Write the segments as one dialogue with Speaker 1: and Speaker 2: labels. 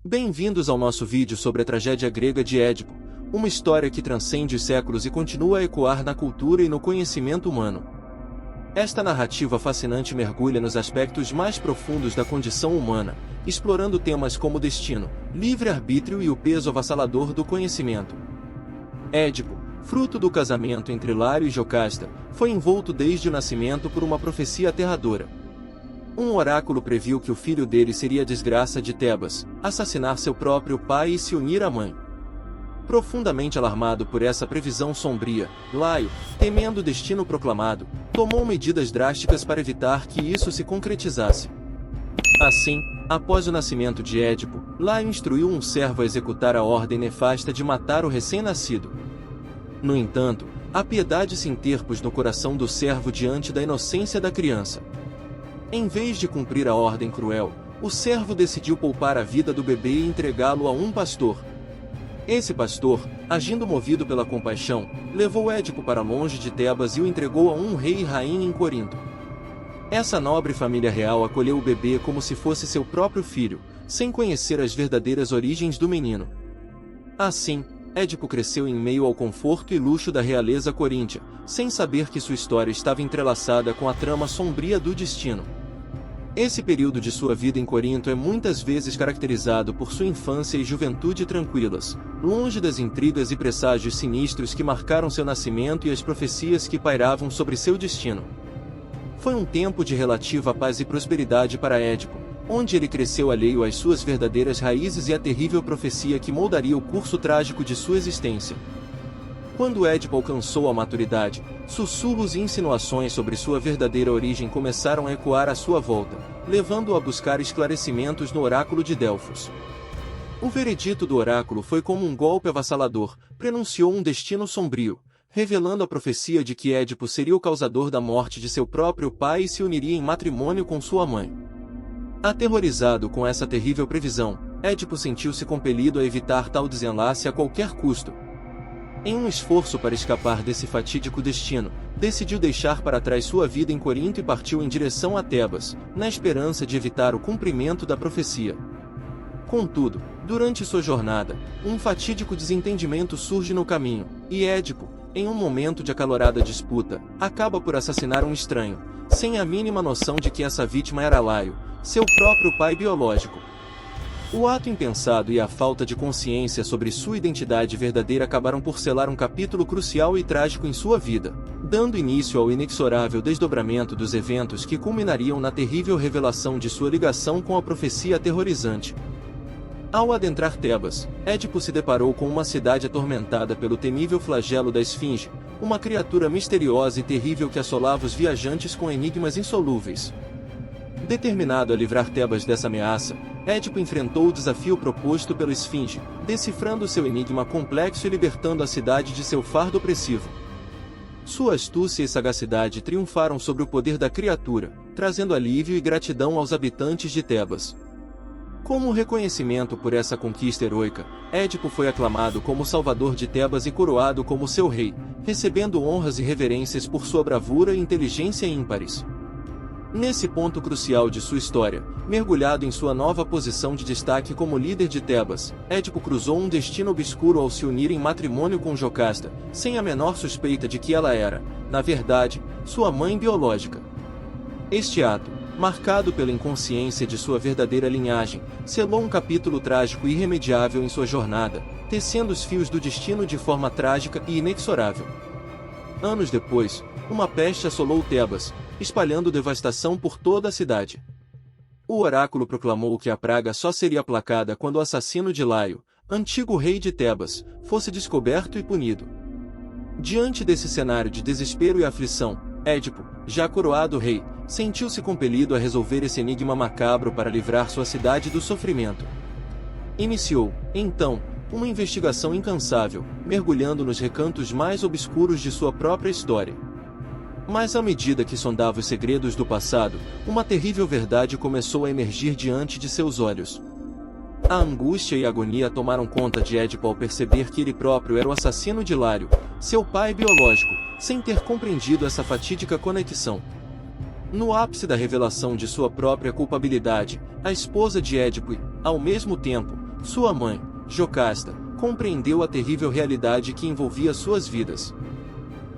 Speaker 1: Bem-vindos ao nosso vídeo sobre a tragédia grega de Édipo, uma história que transcende os séculos e continua a ecoar na cultura e no conhecimento humano. Esta narrativa fascinante mergulha nos aspectos mais profundos da condição humana, explorando temas como destino, livre-arbítrio e o peso avassalador do conhecimento. Édipo, fruto do casamento entre Lário e Jocasta, foi envolto desde o nascimento por uma profecia aterradora. Um oráculo previu que o filho dele seria a desgraça de Tebas, assassinar seu próprio pai e se unir à mãe. Profundamente alarmado por essa previsão sombria, Laio, temendo o destino proclamado, tomou medidas drásticas para evitar que isso se concretizasse. Assim, após o nascimento de Édipo, Laio instruiu um servo a executar a ordem nefasta de matar o recém-nascido. No entanto, a piedade se interpôs no coração do servo diante da inocência da criança. Em vez de cumprir a ordem cruel, o servo decidiu poupar a vida do bebê e entregá-lo a um pastor. Esse pastor, agindo movido pela compaixão, levou Édipo para longe de Tebas e o entregou a um rei e rainha em Corinto. Essa nobre família real acolheu o bebê como se fosse seu próprio filho, sem conhecer as verdadeiras origens do menino. Assim, Édipo cresceu em meio ao conforto e luxo da realeza coríntia, sem saber que sua história estava entrelaçada com a trama sombria do destino. Esse período de sua vida em Corinto é muitas vezes caracterizado por sua infância e juventude tranquilas, longe das intrigas e presságios sinistros que marcaram seu nascimento e as profecias que pairavam sobre seu destino. Foi um tempo de relativa paz e prosperidade para Édipo, onde ele cresceu alheio às suas verdadeiras raízes e à terrível profecia que moldaria o curso trágico de sua existência. Quando Édipo alcançou a maturidade, sussurros e insinuações sobre sua verdadeira origem começaram a ecoar à sua volta, levando-o a buscar esclarecimentos no oráculo de Delfos. O veredito do oráculo foi como um golpe avassalador, prenunciou um destino sombrio, revelando a profecia de que Édipo seria o causador da morte de seu próprio pai e se uniria em matrimônio com sua mãe. Aterrorizado com essa terrível previsão, Édipo sentiu-se compelido a evitar tal desenlace a qualquer custo. Em um esforço para escapar desse fatídico destino, decidiu deixar para trás sua vida em Corinto e partiu em direção a Tebas, na esperança de evitar o cumprimento da profecia. Contudo, durante sua jornada, um fatídico desentendimento surge no caminho, e Édipo, em um momento de acalorada disputa, acaba por assassinar um estranho, sem a mínima noção de que essa vítima era Laio, seu próprio pai biológico. O ato impensado e a falta de consciência sobre sua identidade verdadeira acabaram por selar um capítulo crucial e trágico em sua vida, dando início ao inexorável desdobramento dos eventos que culminariam na terrível revelação de sua ligação com a profecia aterrorizante. Ao adentrar Tebas, Édipo se deparou com uma cidade atormentada pelo temível flagelo da Esfinge, uma criatura misteriosa e terrível que assolava os viajantes com enigmas insolúveis. Determinado a livrar Tebas dessa ameaça, Édipo enfrentou o desafio proposto pela Esfinge, decifrando seu enigma complexo e libertando a cidade de seu fardo opressivo. Sua astúcia e sagacidade triunfaram sobre o poder da criatura, trazendo alívio e gratidão aos habitantes de Tebas. Como reconhecimento por essa conquista heroica, Édipo foi aclamado como salvador de Tebas e coroado como seu rei, recebendo honras e reverências por sua bravura e inteligência ímpares. Nesse ponto crucial de sua história, mergulhado em sua nova posição de destaque como líder de Tebas, Édipo cruzou um destino obscuro ao se unir em matrimônio com Jocasta, sem a menor suspeita de que ela era, na verdade, sua mãe biológica. Este ato, marcado pela inconsciência de sua verdadeira linhagem, selou um capítulo trágico e irremediável em sua jornada, tecendo os fios do destino de forma trágica e inexorável. Anos depois, uma peste assolou Tebas, espalhando devastação por toda a cidade. O oráculo proclamou que a praga só seria aplacada quando o assassino de Laio, antigo rei de Tebas, fosse descoberto e punido. Diante desse cenário de desespero e aflição, Édipo, já coroado rei, sentiu-se compelido a resolver esse enigma macabro para livrar sua cidade do sofrimento. Iniciou, então, uma investigação incansável, mergulhando nos recantos mais obscuros de sua própria história. Mas à medida que sondava os segredos do passado, uma terrível verdade começou a emergir diante de seus olhos. A angústia e a agonia tomaram conta de Édipo ao perceber que ele próprio era o assassino de Lário, seu pai biológico, sem ter compreendido essa fatídica conexão. No ápice da revelação de sua própria culpabilidade, a esposa de Édipo e, ao mesmo tempo, Sua mãe, Jocasta, compreendeu a terrível realidade que envolvia suas vidas.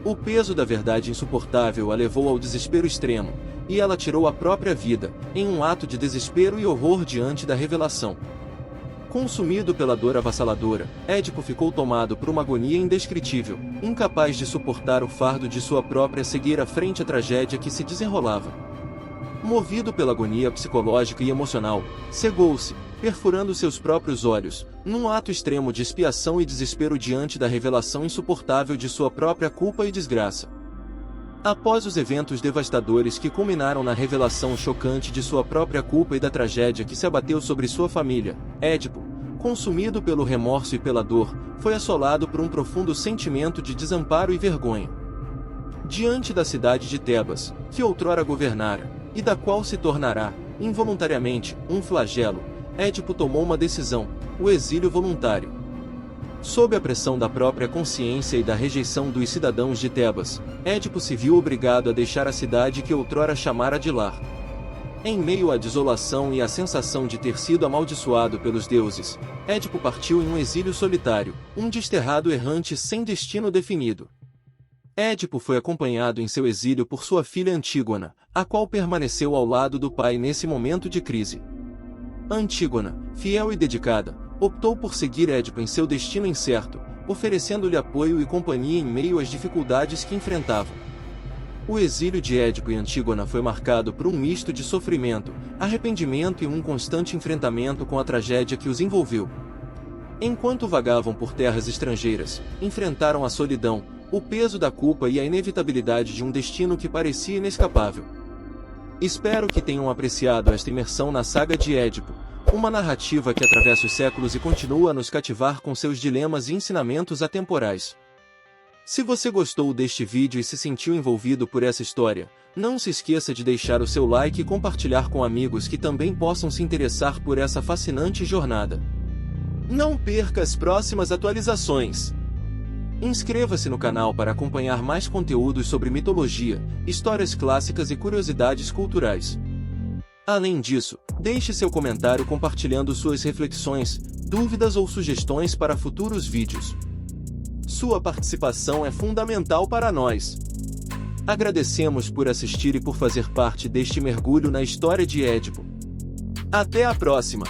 Speaker 1: O peso da verdade insuportável a levou ao desespero extremo, e ela tirou a própria vida, em um ato de desespero e horror diante da revelação. Consumido pela dor avassaladora, Édipo ficou tomado por uma agonia indescritível, incapaz de suportar o fardo de sua própria cegueira frente à tragédia que se desenrolava. Movido pela agonia psicológica e emocional, cegou-se, perfurando seus próprios olhos, num ato extremo de expiação e desespero diante da revelação insuportável de sua própria culpa e desgraça. Após os eventos devastadores que culminaram na revelação chocante de sua própria culpa e da tragédia que se abateu sobre sua família, Édipo, consumido pelo remorso e pela dor, foi assolado por um profundo sentimento de desamparo e vergonha. Diante da cidade de Tebas, que outrora governara, e da qual se tornará, involuntariamente, um flagelo, Édipo tomou uma decisão: o exílio voluntário. Sob a pressão da própria consciência e da rejeição dos cidadãos de Tebas, Édipo se viu obrigado a deixar a cidade que outrora chamara de lar. Em meio à desolação e à sensação de ter sido amaldiçoado pelos deuses, Édipo partiu em um exílio solitário, um desterrado errante sem destino definido. Édipo foi acompanhado em seu exílio por sua filha Antígona, a qual permaneceu ao lado do pai nesse momento de crise. Antígona, fiel e dedicada, optou por seguir Édipo em seu destino incerto, oferecendo-lhe apoio e companhia em meio às dificuldades que enfrentavam. O exílio de Édipo e Antígona foi marcado por um misto de sofrimento, arrependimento e um constante enfrentamento com a tragédia que os envolveu. Enquanto vagavam por terras estrangeiras, enfrentaram a solidão, o peso da culpa e a inevitabilidade de um destino que parecia inescapável. Espero que tenham apreciado esta imersão na saga de Édipo, uma narrativa que atravessa os séculos e continua a nos cativar com seus dilemas e ensinamentos atemporais. Se você gostou deste vídeo e se sentiu envolvido por essa história, não se esqueça de deixar o seu like e compartilhar com amigos que também possam se interessar por essa fascinante jornada. Não perca as próximas atualizações! Inscreva-se no canal para acompanhar mais conteúdos sobre mitologia, histórias clássicas e curiosidades culturais. Além disso, deixe seu comentário compartilhando suas reflexões, dúvidas ou sugestões para futuros vídeos. Sua participação é fundamental para nós. Agradecemos por assistir e por fazer parte deste mergulho na história de Édipo. Até a próxima!